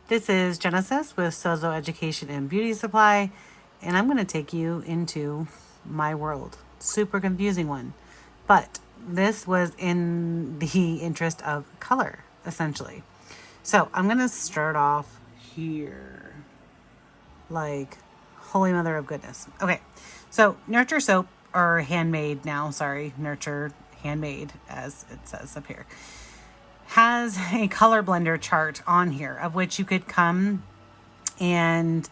This is Genesis with Sozo Education and Beauty Supply, and I'm going to take you into my world. Super confusing one, but this was in the interest of color, essentially. So I'm going to start off here. Like, holy mother of goodness. Okay, so Nurture Soap, or handmade now, sorry, Nurture handmade, as it says up here, has a color blender chart on here of which you could come and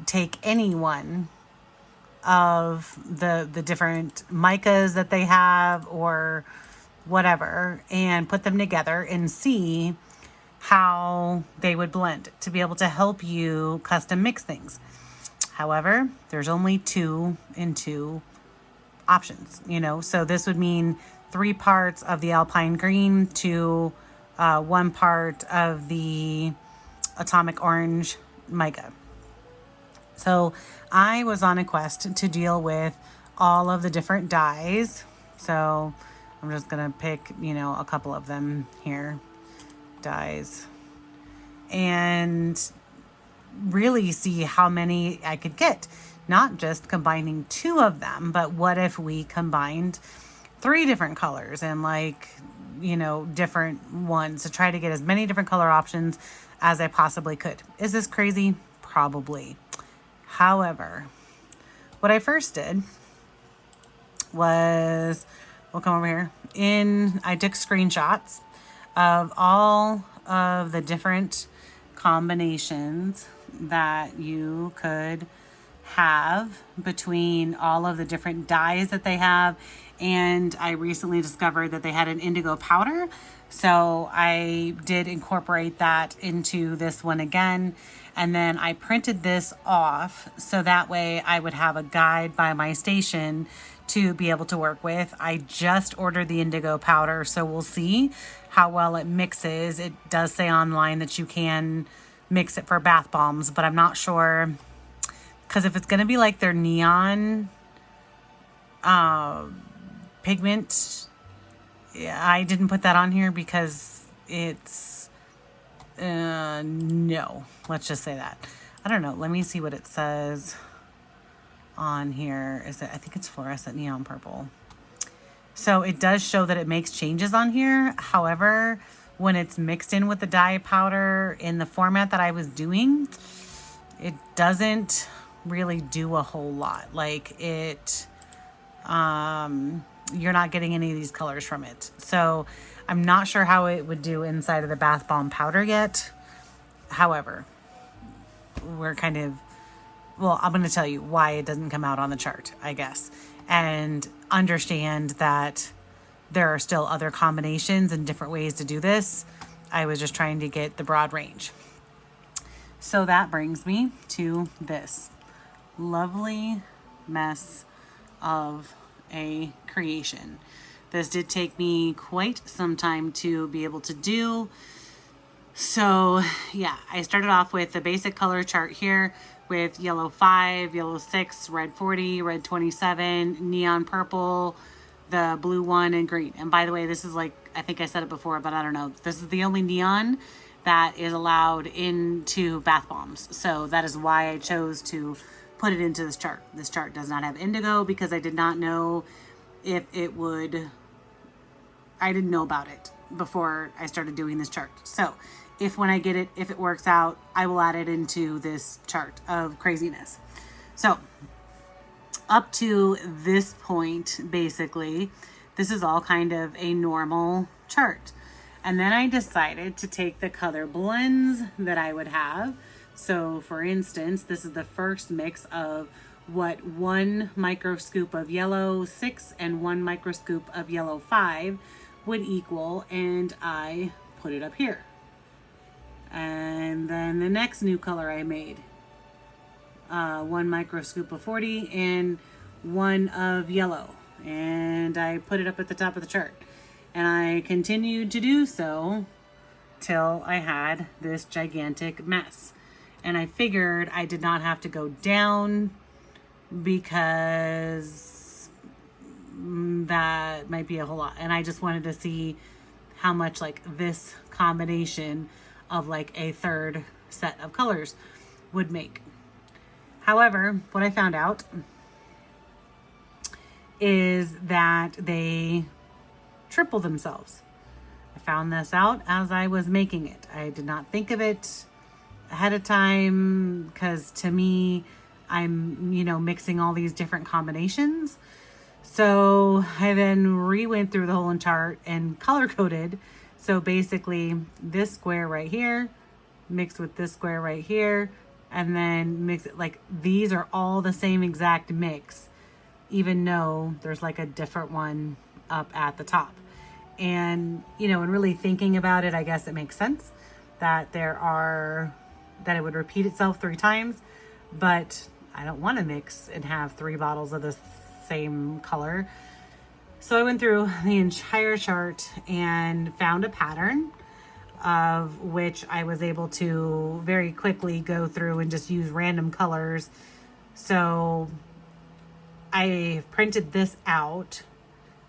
take any one of the different micas that they have or whatever and put them together and see how they would blend to be able to help you custom mix things. However, there's only 2 and 2 options, so this would mean 3 parts of the alpine green to 1 part of the atomic orange mica. So I was on a quest to deal with all of the different dyes. So I'm just going to pick, a couple of them here, dyes, and really see how many I could get. Not just combining 2 of them, but what if we combined 3 different colors and different ones to try to get as many different color options as I possibly could. Is this crazy? Probably. However, what I first did was, we'll come over here, I took screenshots of all of the different combinations that you could have between all of the different dyes that they have. And I recently discovered that they had an indigo powder. So I did incorporate that into this one again. And then I printed this off so that way I would have a guide by my station to be able to work with. I just ordered the indigo powder, so we'll see how well it mixes. It does say online that you can mix it for bath bombs, but I'm not sure, because if it's going to be like their neon pigment, I didn't put that on here because it's no, let's just say that. I don't know, let me see what it says on here. I think it's fluorescent neon purple. So it does show that it makes changes on here. However, when it's mixed in with the dye powder in the format that I was doing, it doesn't really do a whole lot. Like it, you're not getting any of these colors from it. So I'm not sure how it would do inside of the bath bomb powder yet. However, we're kind of, well, I'm going to tell you why it doesn't come out on the chart, I guess, and understand that there are still other combinations and different ways to do this. I was just trying to get the broad range. So that brings me to this lovely mess of a creation. This did take me quite some time to be able to do. So yeah, I started off with the basic color chart here with yellow 5, yellow 6, red 40, red 27, neon purple, the blue 1, and green. And by the way, this is like, I think I said it before, but I don't know. This is the only neon that is allowed into bath bombs. So that is why I chose to put it into this chart. This chart does not have indigo because I did not know if it would, I didn't know about it before I started doing this chart. So if when I get it, if it works out, I will add it into this chart of craziness. So up to this point, basically, this is all kind of a normal chart. And then I decided to take the color blends that I would have. So for instance, this is the first mix of what 1 micro scoop of yellow 6 and 1 micro scoop of yellow 5 would equal, and I put it up here. And then the next new color I made, 1 micro scoop of 40 and 1 of yellow, and I put it up at the top of the chart. And I continued to do so till I had this gigantic mess. And I figured I did not have to go down because that might be a whole lot. And I just wanted to see how much like this combination of like a third set of colors would make. However, what I found out is that they triple themselves. I found this out as I was making it. I did not think of it ahead of time because to me, I'm, mixing all these different combinations. So I then went through the whole chart and color coded. So basically this square right here mixed with this square right here, and then mix it like these are all the same exact mix, even though there's like a different one up at the top. And, and really thinking about it, I guess it makes sense that that it would repeat itself 3 times, but I don't want to mix and have 3 bottles of the same color. So I went through the entire chart and found a pattern of which I was able to very quickly go through and just use random colors. So I printed this out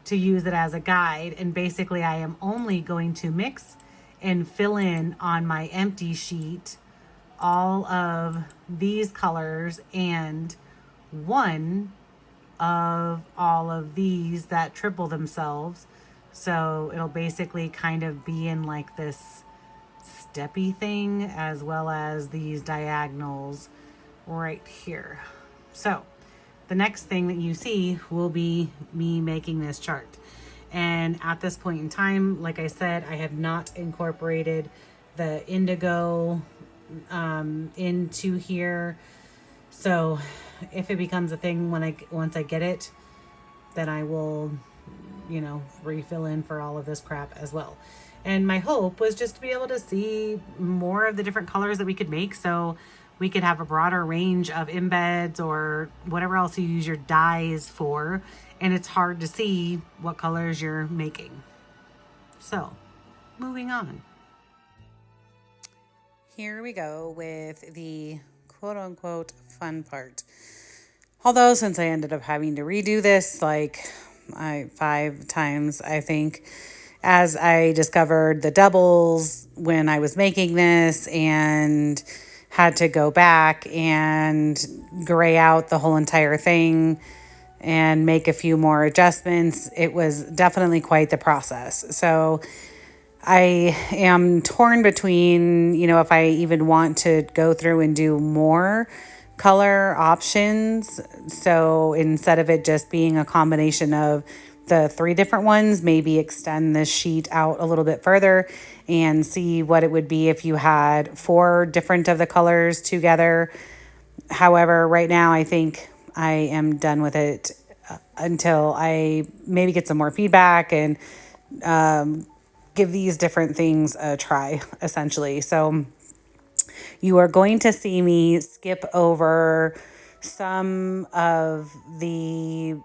to use it as a guide, and basically I am only going to mix and fill in on my empty sheet all of these colors and one of all of these that triple themselves. So it'll basically kind of be in like this steppy thing as well as these diagonals right here. So the next thing that you see will be me making this chart. And at this point in time, like I said, I have not incorporated the indigo into here. So if it becomes a thing once I get it, then I will, refill in for all of this crap as well. And my hope was just to be able to see more of the different colors that we could make, so we could have a broader range of embeds or whatever else you use your dyes for. And it's hard to see what colors you're making. So, moving on. Here we go with the quote unquote fun part. Although since I ended up having to redo this like 5 times, I think, as I discovered the doubles when I was making this and had to go back and gray out the whole entire thing and make a few more adjustments, it was definitely quite the process. So I am torn between, if I even want to go through and do more color options. So instead of it just being a combination of the 3 different ones, maybe extend this sheet out a little bit further and see what it would be if you had 4 different of the colors together. However, right now I think I am done with it until I maybe get some more feedback and give these different things a try, essentially. So you are going to see me skip over some of the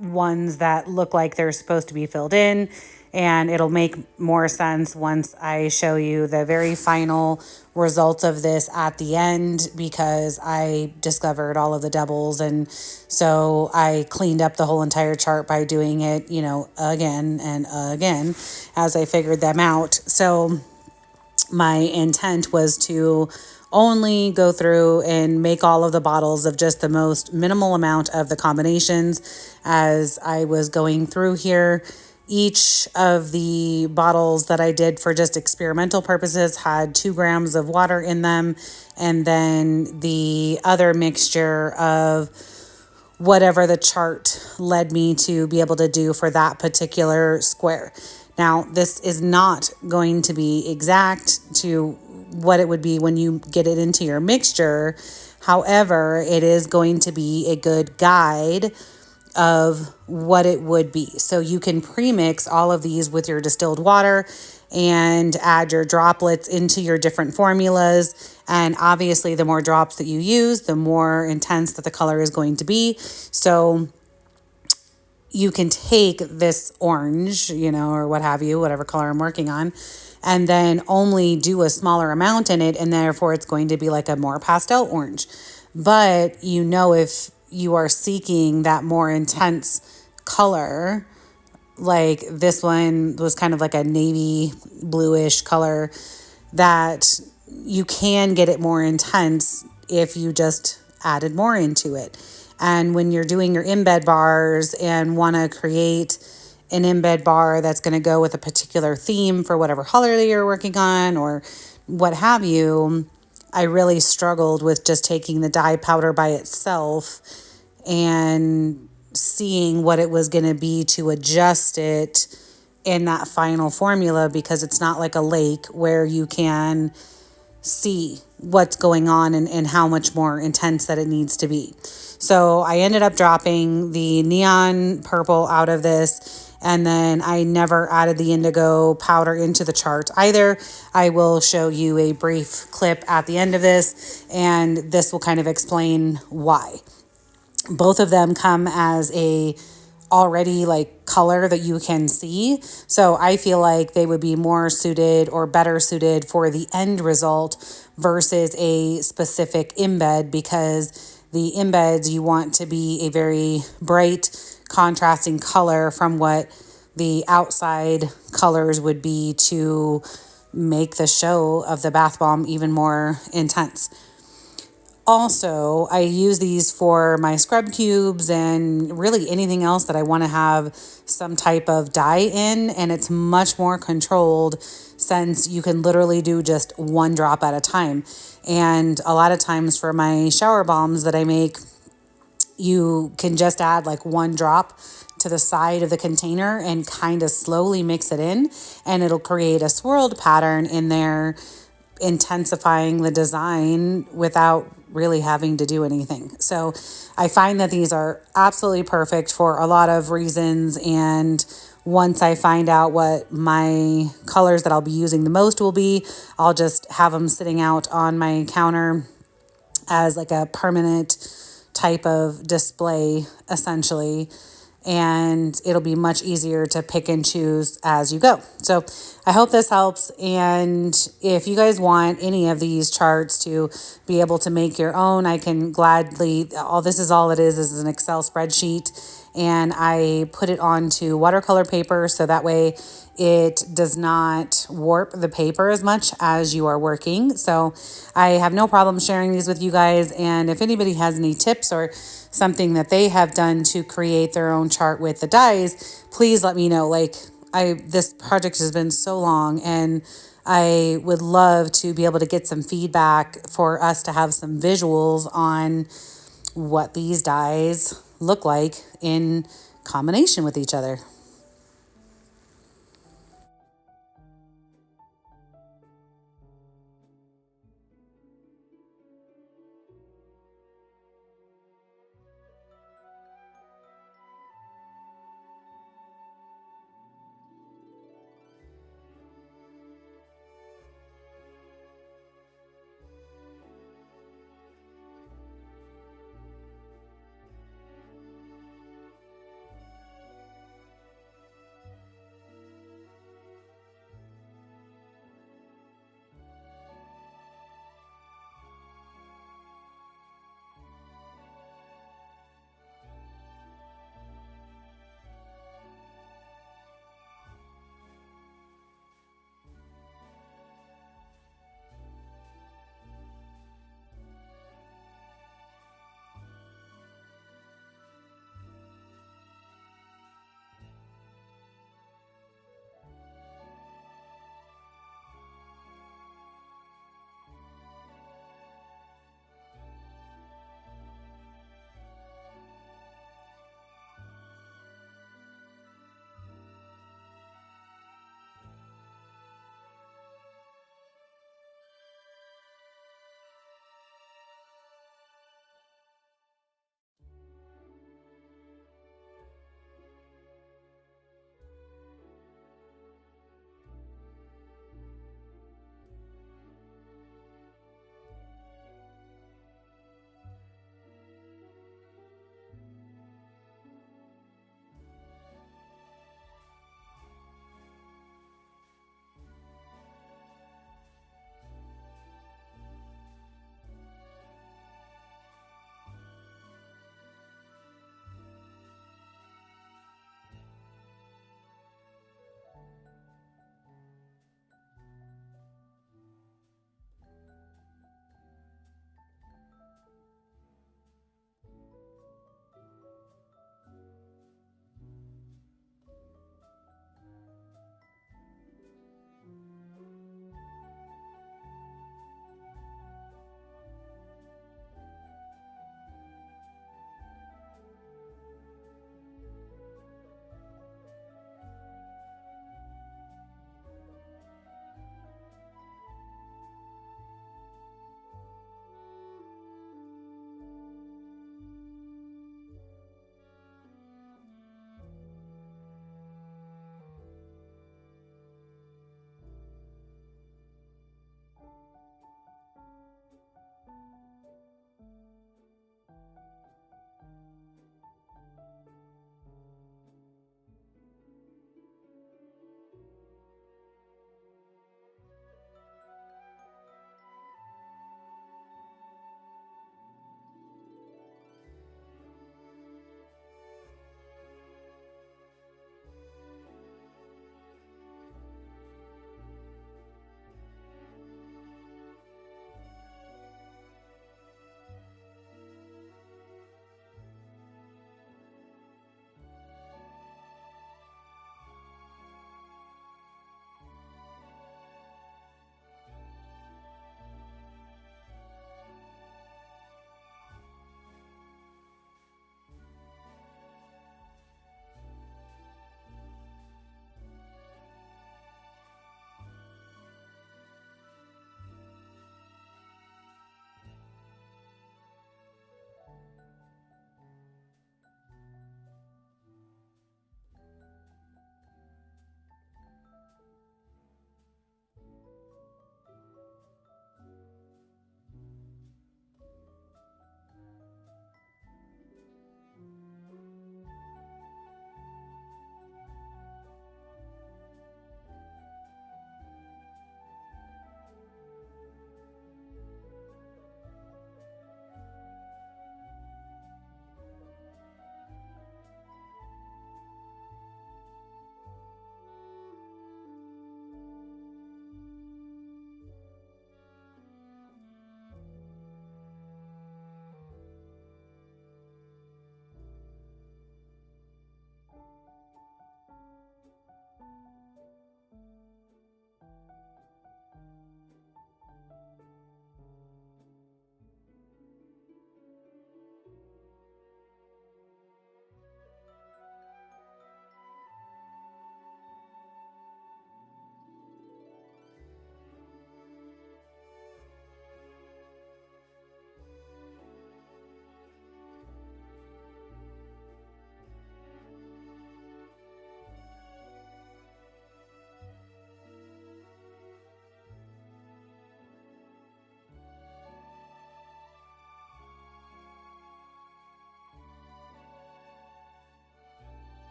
ones that look like they're supposed to be filled in, and it'll make more sense once I show you the very final results of this at the end, because I discovered all of the doubles, and so I cleaned up the whole entire chart by doing it, again and again as I figured them out. So my intent was to only go through and make all of the bottles of just the most minimal amount of the combinations as I was going through here. Each of the bottles that I did for just experimental purposes had 2 grams of water in them, and then the other mixture of whatever the chart led me to be able to do for that particular square. Now, this is not going to be exact to what it would be when you get it into your mixture. However, it is going to be a good guide of what it would be. So you can premix all of these with your distilled water and add your droplets into your different formulas. And obviously, the more drops that you use, the more intense that the color is going to be. So you can take this orange, or what have you, whatever color I'm working on, and then only do a smaller amount in it, and therefore it's going to be like a more pastel orange. But if you are seeking that more intense color, like this one was kind of like a navy bluish color, that you can get it more intense if you just added more into it. And when you're doing your embed bars and want to create an embed bar that's going to go with a particular theme for whatever holiday you're working on or what have you, I really struggled with just taking the dye powder by itself and seeing what it was going to be to adjust it in that final formula, because it's not like a lake where you can see what's going on and how much more intense that it needs to be. So I ended up dropping the neon purple out of this, and then I never added the indigo powder into the chart either. I will show you a brief clip at the end of this, and this will kind of explain why. Both of them come as a already like color that you can see. So I feel like they would be more suited or better suited for the end result versus a specific embed, because the embeds you want to be a very bright contrasting color from what the outside colors would be to make the show of the bath bomb even more intense. Also, I use these for my scrub cubes and really anything else that I want to have some type of dye in, and it's much more controlled since you can literally do just one drop at a time. And a lot of times for my shower bombs that I make, you can just add like one drop to the side of the container and kind of slowly mix it in, and it'll create a swirled pattern in there, intensifying the design without really having to do anything. So I find that these are absolutely perfect for a lot of reasons. And once I find out what my colors that I'll be using the most will be, I'll just have them sitting out on my counter as like a permanent type of display, essentially. And it'll be much easier to pick and choose as you go. So I hope this helps. And if you guys want any of these charts to be able to make your own, I can gladly, all this is all it is an Excel spreadsheet. And I put it onto watercolor paper so that way it does not warp the paper as much as you are working. So I have no problem sharing these with you guys. And if anybody has any tips or something that they have done to create their own chart with the dyes, please let me know. Like, this project has been so long, and I would love to be able to get some feedback for us to have some visuals on what these dyes look like in combination with each other.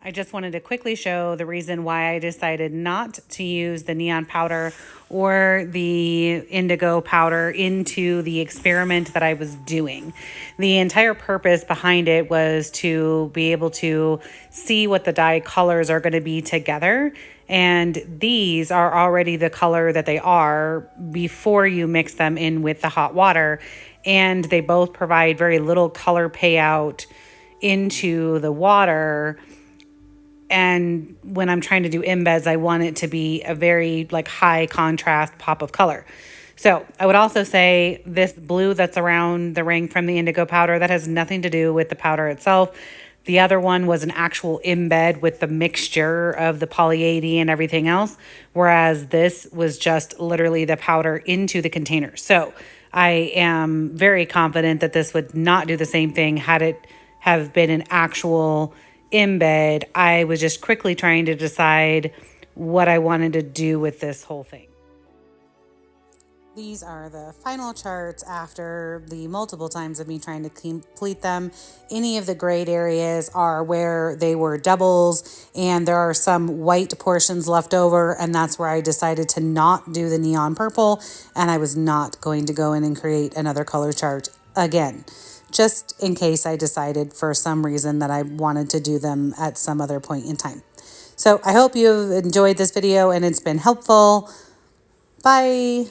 I just wanted to quickly show the reason why I decided not to use the neon powder or the indigo powder into the experiment that I was doing. The entire purpose behind it was to be able to see what the dye colors are going to be together. And these are already the color that they are before you mix them in with the hot water. And they both provide very little color payout into the water. And when I'm trying to do embeds, I want it to be a very like high contrast pop of color. So I would also say this blue that's around the ring from the indigo powder, that has nothing to do with the powder itself. The other one was an actual embed with the mixture of the poly 80 and everything else, whereas this was just literally the powder into the container. So I am very confident that this would not do the same thing had it have been an actual embed. I was just quickly trying to decide what I wanted to do with this whole thing. These are the final charts after the multiple times of me trying to complete them. Any of the grayed areas are where they were doubles, and there are some white portions left over, and that's where I decided to not do the neon purple, and I was not going to go in and create another color chart again, just in case I decided for some reason that I wanted to do them at some other point in time. So I hope you've enjoyed this video and it's been helpful. Bye.